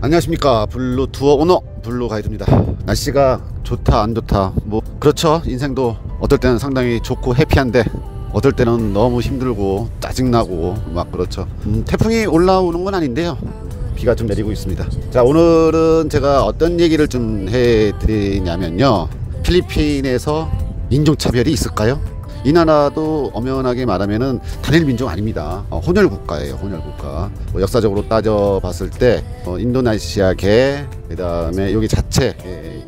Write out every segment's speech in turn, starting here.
안녕하십니까, 블루 투어 오너 블루 가이드입니다. 날씨가 좋다 안 좋다 뭐 그렇죠. 인생도 어떨 때는 상당히 좋고 해피한데 어떨 때는 너무 힘들고 짜증나고 막 그렇죠. 태풍이 올라오는 건 아닌데요, 비가 좀 내리고 있습니다. 자, 오늘은 제가 어떤 얘기를 좀 해드리냐면요, 필리핀에서 인종차별이 있을까요? 이 나라도 엄연하게 말하면은 단일 민족 아닙니다. 혼혈 국가예요. 혼혈 국가. 역사적으로 따져 봤을 때 인도네시아계, 그다음에 여기 자체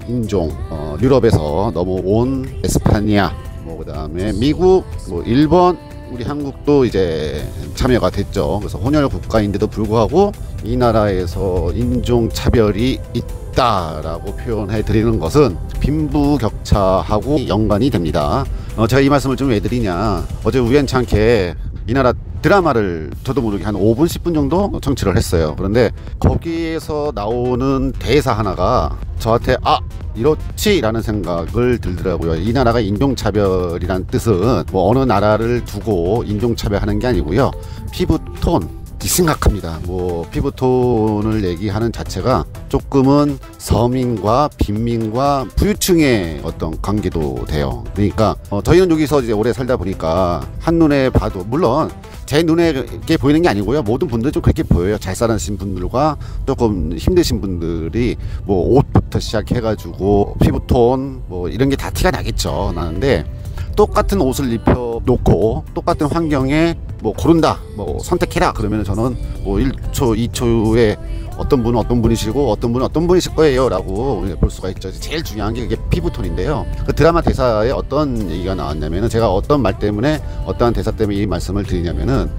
인종, 유럽에서 넘어온 에스파니아, 그다음에 미국, 일본, 우리 한국도 이제 참여가 됐죠. 그래서 혼혈 국가인데도 불구하고 이 나라에서 인종 차별이 있다라고 표현해 드리는 것은 빈부격차하고 연관이 됩니다. 제가 이 말씀을 좀 왜 드리냐, 어제 우연찮게 이 나라 드라마를 저도 모르게 한 5분 10분 정도 청취를 했어요. 그런데 거기에서 나오는 대사 하나가 저한테 이렇지 라는 생각을 들더라고요. 이 나라가 인종차별이란 뜻은 뭐 어느 나라를 두고 인종차별하는 게 아니고요, 피부톤 심각합니다. 피부톤을 얘기하는 자체가 조금은 서민과 빈민과 부유층의 어떤 관계도 돼요. 그러니까 저희는 여기서 이제 오래 살다 보니까 한눈에 봐도, 물론 제 눈에 보이는 게 아니고요, 모든 분들이 좀 그렇게 보여요. 잘 사신 분들과 조금 힘드신 분들이 옷부터 시작해가지고 피부톤 이런 게 다 티가 나겠죠. 나는데 똑같은 옷을 입혀 놓고 똑같은 환경에 고른다, 선택해라 그러면 저는 1초 2초에 어떤 분은 어떤 분이시고 어떤 분은 어떤 분이실 거예요 라고 볼 수가 있죠. 제일 중요한 게 그게 피부톤인데요. 그 드라마 대사에 어떤 얘기가 나왔냐면은, 제가 어떤 말 때문에, 어떠한 대사 때문에 이 말씀을 드리냐면은,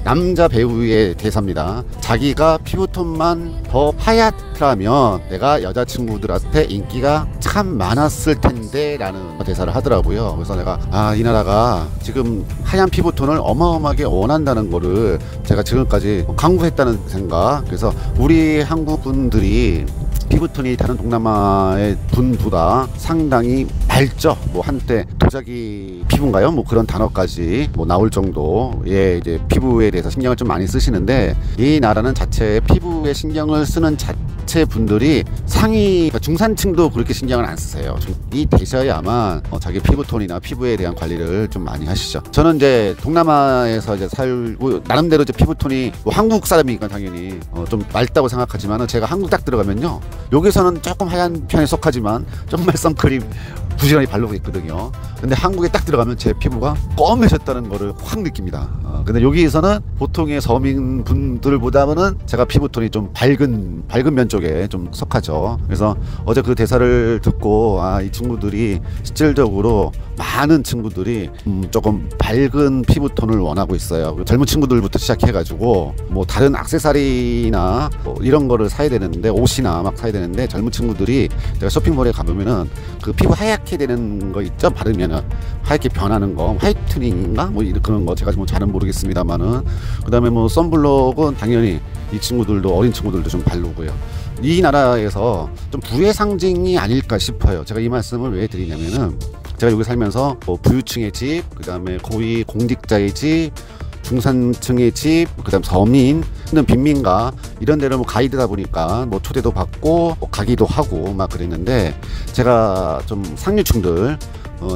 남자 배우의 대사입니다. 자기가 피부톤만 더 하얗더라면 내가 여자친구들한테 인기가 참 많았을 텐데 라는 대사를 하더라고요. 그래서 내가 이 나라가 지금 하얀 피부톤을 어마어마하게 원한다는 거를 제가 지금까지 강구했다는 생각. 그래서 우리 한국 분들이 피부톤이 다른 동남아의 분보다 상당히 맑죠. 한때 도자기 피부인가요? 그런 단어까지 나올 정도의 이제 피부에 대해서 신경을 좀 많이 쓰시는데, 이 나라는 자체 피부에 신경을 쓰는 자체 분들이 상위 중산층도 그렇게 신경을 안 쓰세요. 이 되셔야만 자기 피부톤이나 피부에 대한 관리를 좀 많이 하시죠. 저는 이제 동남아에서 이제 살고, 나름대로 이제 피부톤이 한국 사람이니까 당연히 좀 맑다고 생각하지만은, 제가 한국 딱 들어가면요, 여기서는 조금 하얀 편에 속하지만 정말 선크림 부지런히 바르고 있거든요. 근데 한국에 딱 들어가면 제 피부가 검해졌다는 거를 확 느낍니다. 근데 여기에서는 보통의 서민 분들보다는 제가 피부톤이 좀 밝은 면 쪽에 좀 속하죠. 그래서 어제 그 대사를 듣고 이 친구들이 실질적으로 많은 친구들이 조금 밝은 피부톤을 원하고 있어요. 젊은 친구들부터 시작해가지고 다른 액세서리나 이런 거를 사야 되는데, 옷이나 막 사야 되는데, 젊은 친구들이 제가 쇼핑몰에 가보면은 그 피부 하얗게 되는 거 있죠? 바르면은 하얗게 변하는 거, 화이트닝인가 그런 거 제가 잘은 모르겠습니다만은, 그 다음에 선블록은 당연히 이 친구들도, 어린 친구들도 좀 바르고요. 이 나라에서 좀 부의 상징이 아닐까 싶어요. 제가 이 말씀을 왜 드리냐면은, 제가 여기 살면서 부유층의 집, 그 다음에 고위 공직자의 집, 중산층의 집, 그 다음 서민, 빈민가 이런 데를 가이드다 보니까 초대도 받고 가기도 하고 막 그랬는데, 제가 좀 상류층들,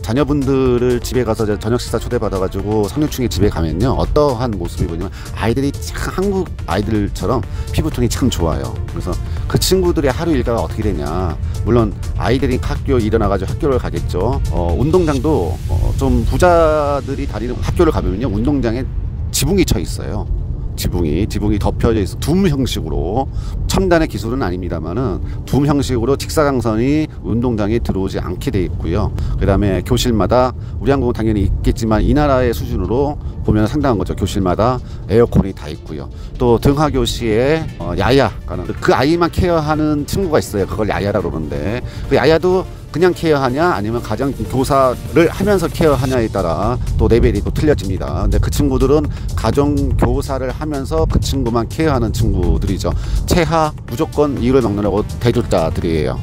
자녀분들을 집에 가서 저녁 식사 초대받아가지고 상류층의 집에 가면요, 어떠한 모습이 보냐면, 아이들이 참 한국 아이들처럼 피부톤이 참 좋아요. 그래서 그 친구들의 하루 일과가 어떻게 되냐, 물론 아이들이 학교 일어나가지고 학교를 가겠죠. 운동장도 좀 부자들이 다니는 학교를 가면요, 운동장에 지붕이 쳐 있어요. 지붕이 덮여져 있어. 둠 형식으로, 첨단의 기술은 아닙니다만은 둠 형식으로 직사광선이 운동장에 들어오지 않게 돼 있고요. 그 다음에 교실마다, 우리 한국은 당연히 있겠지만 이 나라의 수준으로 보면 상당한 거죠. 교실마다 에어컨이 다 있고요. 또 등하교시에 야야가는 그 아이만 케어하는 친구가 있어요. 그걸 야야라고 그러는데, 그 야야도 그냥 케어하냐 아니면 가정 교사를 하면서 케어하냐에 따라 또 레벨이 또 틀려집니다. 근데 그 친구들은 가정 교사를 하면서 그 친구만 케어하는 친구들이죠. 체하 무조건 이유를 막느라고 대졸자들이에요.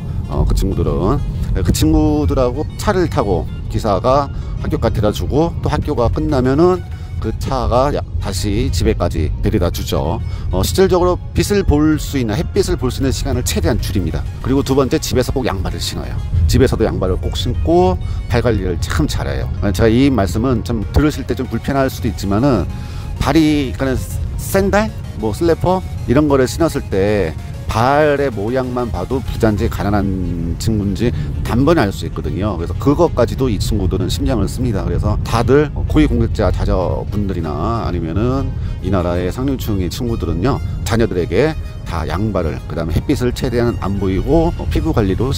그 친구들은. 그 친구들하고 차를 타고 기사가 학교까지 데려주고, 또 학교가 끝나면은 그 차가 다시 집에까지 데려다 주죠. 실질적으로 빛을 볼 수 있는, 햇빛을 볼 수 있는 시간을 최대한 줄입니다. 그리고 두 번째, 집에서 꼭 양말을 신어요. 집에서도 양말을 꼭 신고 발 관리를 참 잘해요. 제가 이 말씀은 좀 들으실 때 좀 불편할 수도 있지만은, 발이, 그러니까 샌들, 뭐 슬래퍼 이런 거를 신었을 때 발의 모양만 봐도 부자인지 가난한 친구인지 단번에 알 수 있거든요. 그래서 그것까지도 이 친구들은 신경을 씁니다. 그래서 다들 고위공직자 자녀분들이나 아니면은 이 나라의 상류층의 친구들은요, 자녀들에게 다 양발을, 그 다음에 햇빛을 최대한 안 보이고 피부 관리로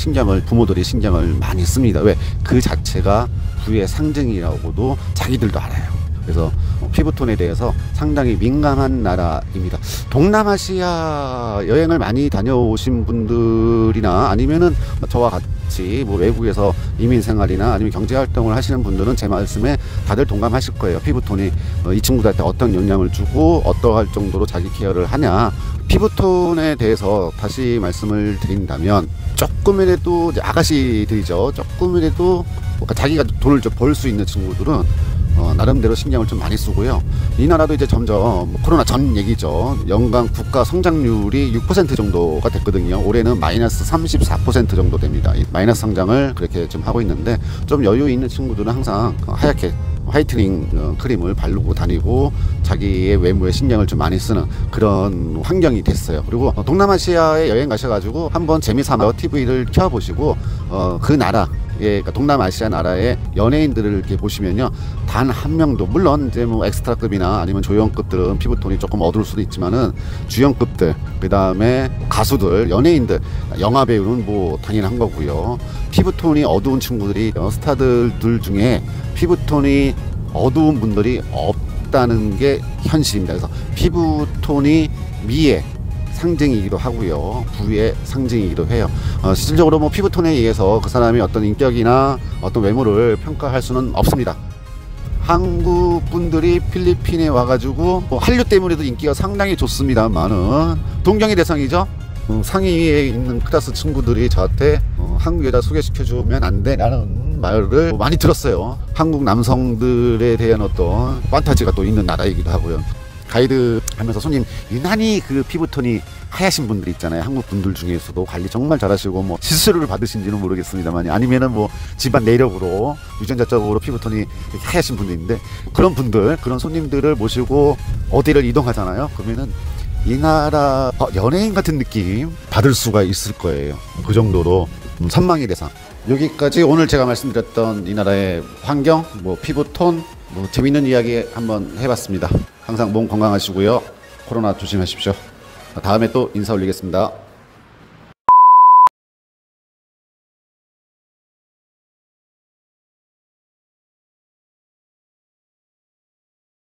부모들이 신경을 많이 씁니다. 왜? 그 자체가 부의 상징이라고도 자기들도 알아요. 그래서 피부톤에 대해서 상당히 민감한 나라입니다. 동남아시아 여행을 많이 다녀오신 분들이나 아니면은 저와 같이 뭐 외국에서 이민 생활이나 아니면 경제 활동을 하시는 분들은 제 말씀에 다들 동감하실 거예요. 피부톤이 이 친구들한테 어떤 영향을 주고 어떠할 정도로 자기 케어를 하냐. 피부톤에 대해서 다시 말씀을 드린다면, 조금이라도 아가씨들이죠. 조금이라도 자기가 돈을 좀 벌 수 있는 친구들은 나름대로 신경을 좀 많이 쓰고요. 이 나라도 이제 점점 코로나 전 얘기죠. 연간 국가 성장률이 6% 정도가 됐거든요. 올해는 마이너스 34% 정도 됩니다. 이 마이너스 성장을 그렇게 좀 하고 있는데, 좀 여유 있는 친구들은 항상 하얗게 화이트닝 크림을 바르고 다니고 자기의 외모에 신경을 좀 많이 쓰는 그런 환경이 됐어요. 그리고 동남아시아에 여행 가셔가지고 한번 재미삼아 TV를 켜보시고 그 나라, 그러니까 동남아시아 나라의 연예인들을 이렇게 보시면요, 단 한 명도, 물론 이제 뭐 엑스트라급이나 아니면 조연급들은 피부톤이 조금 어두울 수도 있지만은 주연급들, 그 다음에 가수들, 연예인들, 영화 배우는 뭐 당연한 거고요. 피부톤이 어두운 친구들이 스타들 중에 피부톤이 어두운 분들이 없다는 게 현실입니다. 그래서 피부톤이 미의 상징이기도 하고요, 부의 상징이기도 해요. 실질적으로 뭐 피부톤에 의해서 그 사람이 어떤 인격이나 어떤 외모를 평가할 수는 없습니다. 한국 분들이 필리핀에 와가지고 뭐 한류 때문에도 인기가 상당히 좋습니다만은 동경의 대상이죠. 상위에 있는 클래스 친구들이 저한테 한국 여자 소개시켜주면 안 돼? 라는 말을 많이 들었어요. 한국 남성들에 대한 어떤 판타지가 또 있는 나라이기도 하고요. 가이드 하면서 손님, 유난히 그 피부톤이 하얗신 분들 있잖아요. 한국 분들 중에서도 관리 정말 잘하시고 뭐 시술을 받으신지는 모르겠습니다만, 아니면은 뭐 집안 내력으로 유전자적으로 피부톤이 하얗신 분들인데, 그런 분들, 그런 손님들을 모시고 어디를 이동하잖아요. 그러면은 이 나라 연예인 같은 느낌 받을 수가 있을 거예요. 그 정도로 선망의 대상. 여기까지 오늘 제가 말씀드렸던 이 나라의 환경, 뭐 피부톤, 뭐 재밌는 이야기 한번 해봤습니다. 항상 몸 건강하시고요. 코로나 조심하십시오. 다음에 또 인사 올리겠습니다.